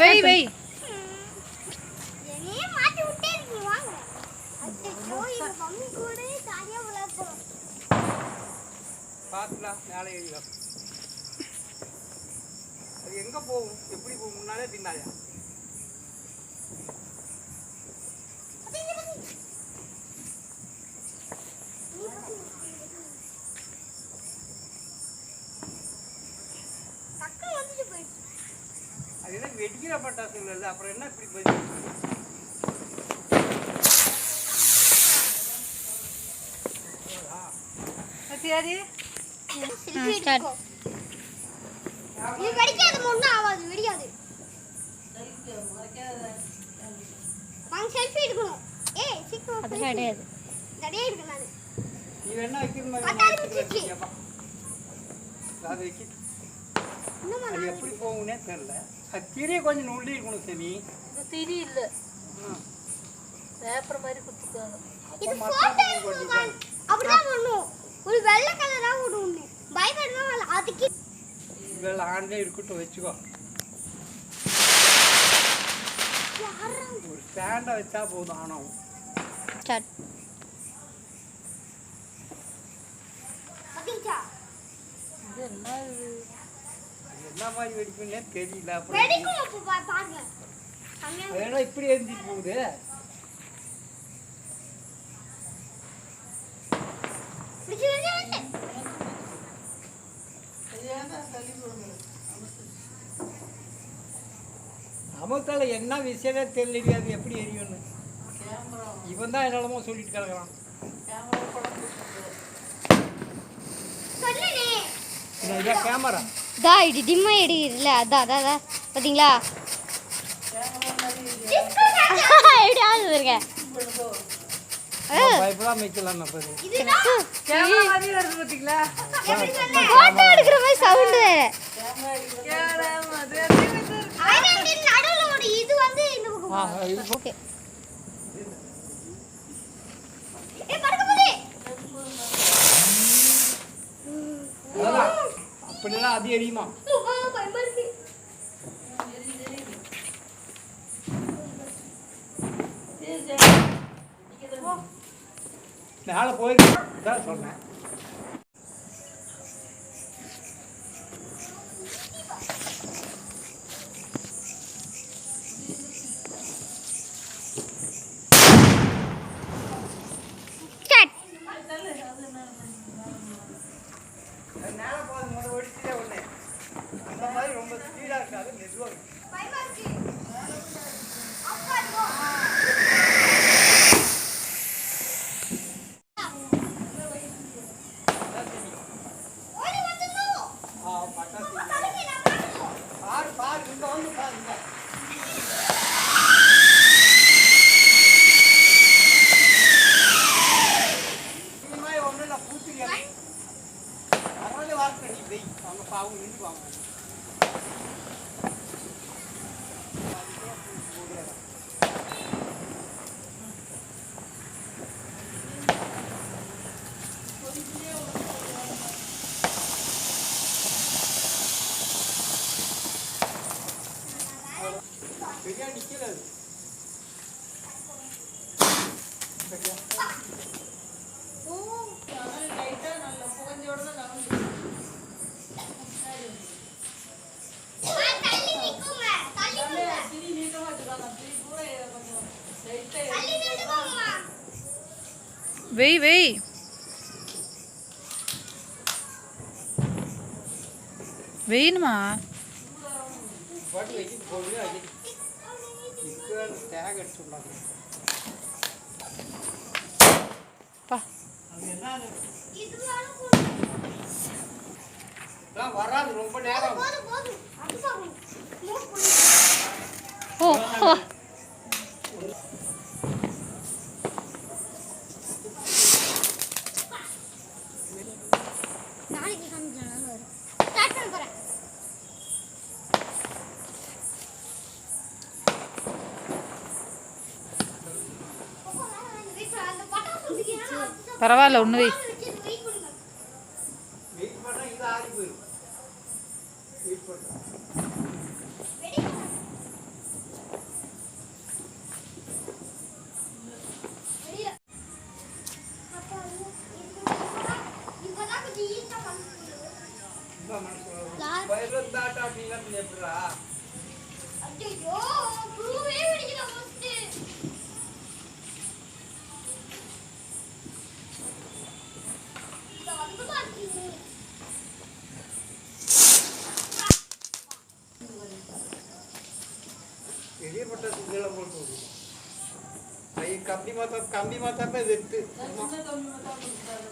வெய் வெய் பார்த்துக்கலாம் மேலே ஏறிக்கலாம். அது எங்கே போகும் எப்படி போகும் முன்னாலே பின்னாயா? அது என்ன வெடிக்கிற பட்டாசுகள் இல்லை, அப்புறம் என்ன இப்படி போய் நீ வேணா அது எப்படி போகும்னே தெரியல. அது திரிய கொஞ்சம் நுள்ளி இருக்கணும். சரி திரி இல்ல பேப்பர் மாதிரி குத்துக்காங்க. ஒரு வெள்ளை கலரா ஒண்ணு பயப்படவே அதுக்கு வெள்ள ஆன்ல இருக்கட்டும் வெச்சுக்கோ. ஒரு ஸ்டாண்ட வச்சா போதும். ஆனாவும் ஸ்டார்ட் என்ன மாதிரி வெடிக்கும்னே தெரியல. பாருங்க அதனால இப்படி எரிஞ்சிட்டு போகுது. அமத்தால என்ன விஷயமே தெரியல. அது எப்படி எரியும்னு இவன் தான் என்னமோ சொல்லிட்டு கிடக்குறான். கேமரா இது டிம்மா எடுக்கிறதுல அதான் அதான் பார்த்தீங்களா? எப்படியாவது இருக்க பயப்படாம வைக்கலாம். போட்டோ எடுக்கிற மாதிரி சவுண்ட் வேற. இது வந்து ஓகே அப்படிலாம் அது எரியுமா? மேலே போயிருக்கேன் சொன்னேன். மேலே போது முதல் ஒடிச்சுட்டே ஒன்று அந்த மாதிரி ரொம்ப ஸ்பீடாக இருக்காது, மெதுவாக இருக்கு. பாரு பாரு இங்க வந்து பாருங்க. ஒன்று நான் பூத்துக்கிறேன். அவங்களே வாக்கு நீ வெய், அவங்க பாவம் நின்றுவாங்க. சரியா நிக்கிறது வெய் வெய் வெயினுமா வராது ரொம்ப நேரம். பரவாயில்ல ஒன்று வை. வெயிட் பண்ணா இது ஆறி போயிடும். வெயிட் பண்ணு. இந்த மனுஷன் வயலில் தாட்டா அப்படிலாம் எப்படா பெரிய பட்டாசு இதெல்லாம் போட்டு விடுது. கை கம்பி மாத்தாப்ப இது எடுத்து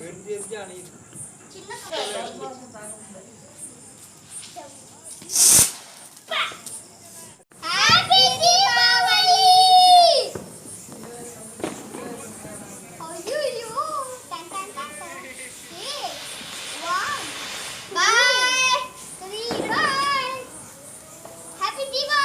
எடுத்து அணியுது. Happy Deepavali! Ayyo! Tan tan tan tan. Okay. 1, 2, 3, bye. Happy Deepavali!